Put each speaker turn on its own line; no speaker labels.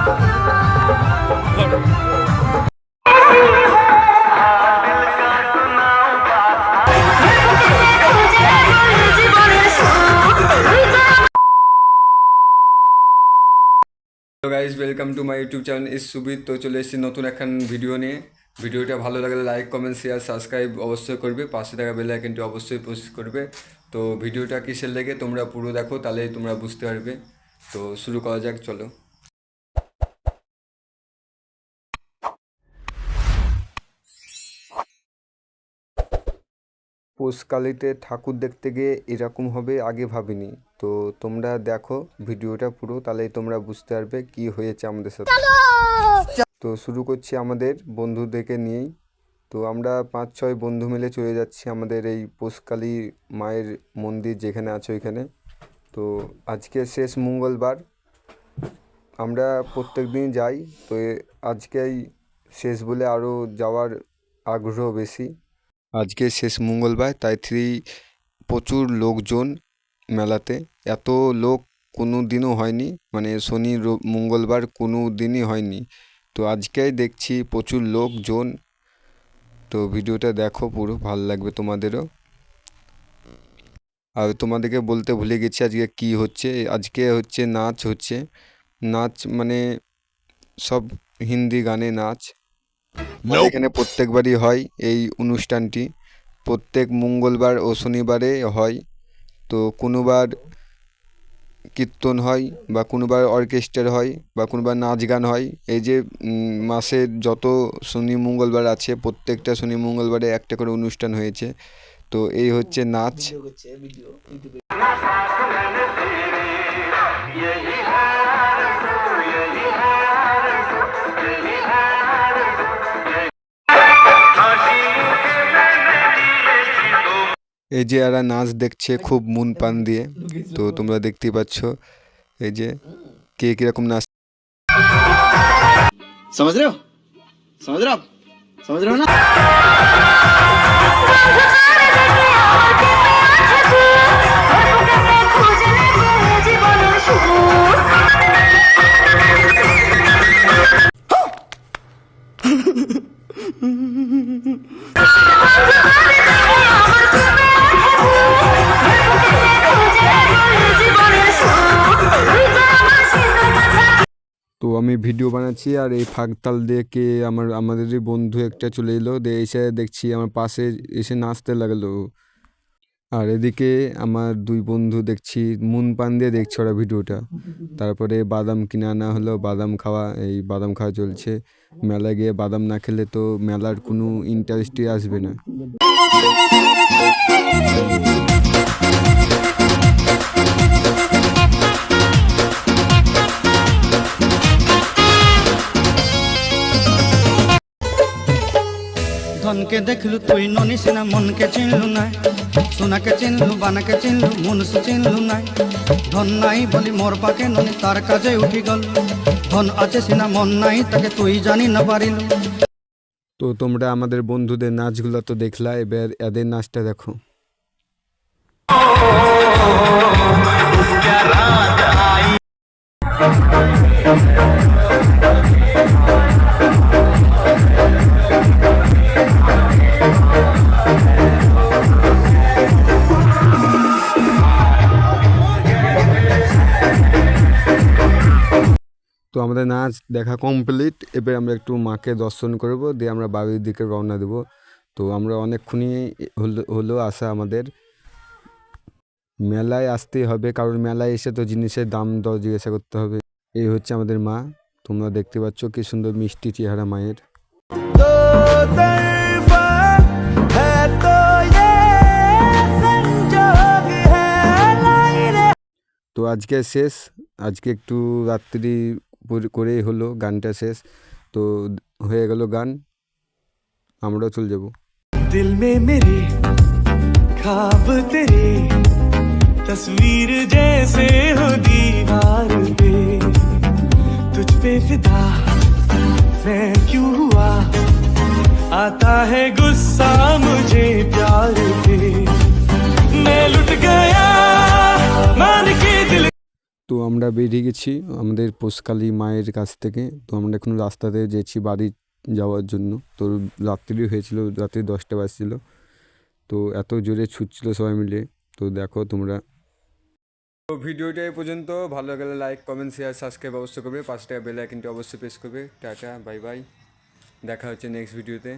Hello guys, welcome to my YouTube channel is Subit. তো চলে এসেছি নতুন একখান ভিডিও নিয়ে। ভিডিওটা ভালো লাগলে লাইক, কমেন্ট, শেয়ার, সাবস্ক্রাইব অবশ্যই করবে। পাশে থাকা বেল আইকনটি অবশ্যই প্রেস করবে। তো ভিডিওটা কিসের লেগে তোমরা পুরো দেখো, তাহলেই তোমরা বুঝতে পারবে। তো শুরু করা যাক, চলো। পৌষকালিতে ঠাকুর দেখতে গিয়ে এরকম হবে আগে ভাবিনি। তো তোমরা দেখো ভিডিওটা পুরো, তাহলেই তোমরা বুঝতে পারবে কি হয়েছে আমাদের সাথে। তো শুরু করছি আমাদের বন্ধুদেরকে নিয়েই। তো আমরা 5-6 বন্ধু মিলে চলে যাচ্ছি আমাদের এই পৌষকালী মায়ের মন্দির যেখানে আছে ওইখানে। তো আজকে শেষ মঙ্গলবার, আমরা প্রত্যেক দিন যাই। তো আজকেই শেষ বলে আরও যাওয়ার আগ্রহ বেশি। আজকে শেষ মঙ্গলবার, তাই প্রচুর লোকজন মেলাতে। এত লোক কোনো দিনও হয়নি, মানে শনি মঙ্গলবার কোনো দিনই হয়নি। তো আজকেই দেখছি প্রচুর লোকজন। তো ভিডিওটা দেখো পুরো, ভালো লাগবে তোমাদেরও। আর তোমাদেরকে বলতে ভুলে গেছি আজকে কি হচ্ছে। আজকে হচ্ছে নাচ মানে সব হিন্দি গানে নাচ। এখানে প্রত্যেকবারই হয় এই অনুষ্ঠানটি, প্রত্যেক মঙ্গলবার ও শনিবারে হয়। তো কোনোবার কীর্তন হয়, বা কোনোবার অর্কেস্ট্রার হয়, বা কোনোবার নাচ গান হয়। এই যে মাসের যত শনি মঙ্গলবার আছে, প্রত্যেকটা শনি মঙ্গলবারে একটা করে অনুষ্ঠান হয়েছে। তো এই হচ্ছে নাচ। এই যে এরা নাচ দেখছে খুব মন প্রাণ দিয়ে। তো তোমরা দেখতেই পাচ্ছ এই যে কে কিরকম নাচ।
समझ रहे हो आप समझ रहे हो ना।
তো আমি ভিডিও বানাচ্ছি, আর এই ফাঁকতাল দেখে আমাদেরই বন্ধু একটা চলে এলো, এসে দেখছি আমার পাশে এসে নাচতে লাগলো। আর এদিকে আমার 2 বন্ধু দেখছি মন প্রাণ দিয়ে দেখছে ওরা ভিডিওটা। তারপরে বাদাম কিনে আনা হলো, বাদাম খাওয়া চলছে। মেলায় গিয়ে বাদাম না খেলে তো মেলার কোনো ইন্টারেস্টই আসবে না।
ধনকে দেখলু তুই ননিস না, মনকে চিনলু নাই। সোনাকে চিনলু, বানাকে চিনলু, মনুষ চিনলু নাই। ধন নাই বলি মোর পাকে ননি তার কাজে উঠি গল। ধন আছে সিনা মন নাই, তাকে তুই জানি না পারিলু।
তো তোমরা আমাদের বন্ধুদের নাচগুলো তো দেখলা, এবার এদের নাচটা দেখো। তো আমাদের নাচ দেখা কমপ্লিট। এবার আমরা একটু মাকে দর্শন করব, দিয়ে আমরা বাড়ির দিকে রওনা দেব। তো আমরা অনেকক্ষণই হলো আসা আমাদের। মেলায় আসতেই হবে, কারণ মেলায় এসে তো জিনিসের দাম দর জিজ্ঞাসা করতে হবে। এই হচ্ছে আমাদের মা, তোমরা দেখতে পাচ্ছ কি সুন্দর মিষ্টি চেহারা মায়ের। তো আজকে শেষ, আজকে একটু রাত্রি করেই হলো গানটা শেষ। তো হয়ে গেল গান, আমরাও চলে যাব।
दिल में मेरे ख्वाब तेरे तस्वीर जैसे हो दीवार पे, तुझ पे फिदा मैं क्यों हुआ, आता है गुस्सा मुझे प्यार पे, मैं लुट गया मान के दिल।
তো আমরা বেরিয়ে গেছি আমাদের পোষকালী মায়ের কাছ থেকে। তো আমরা এখন রাস্তাতে যেছি বাড়ি যাওয়ার জন্য। তো রাত্রি হয়েছিল, রাত্রি 10টা বাজছিল। তো এত জোরে ছুটছিল সবাই মিলে, তো দেখো তোমরা। তো ভিডিওটা এই পর্যন্ত, ভালো লাগলে লাইক কমেন্ট শেয়ার সাবস্ক্রাইব অবশ্যই করবে, 5 টাকা বেল আইকনটি অবশ্যই প্রেস করবে। টাটা বাই বাই, দেখা হচ্ছে নেক্সট ভিডিওতে।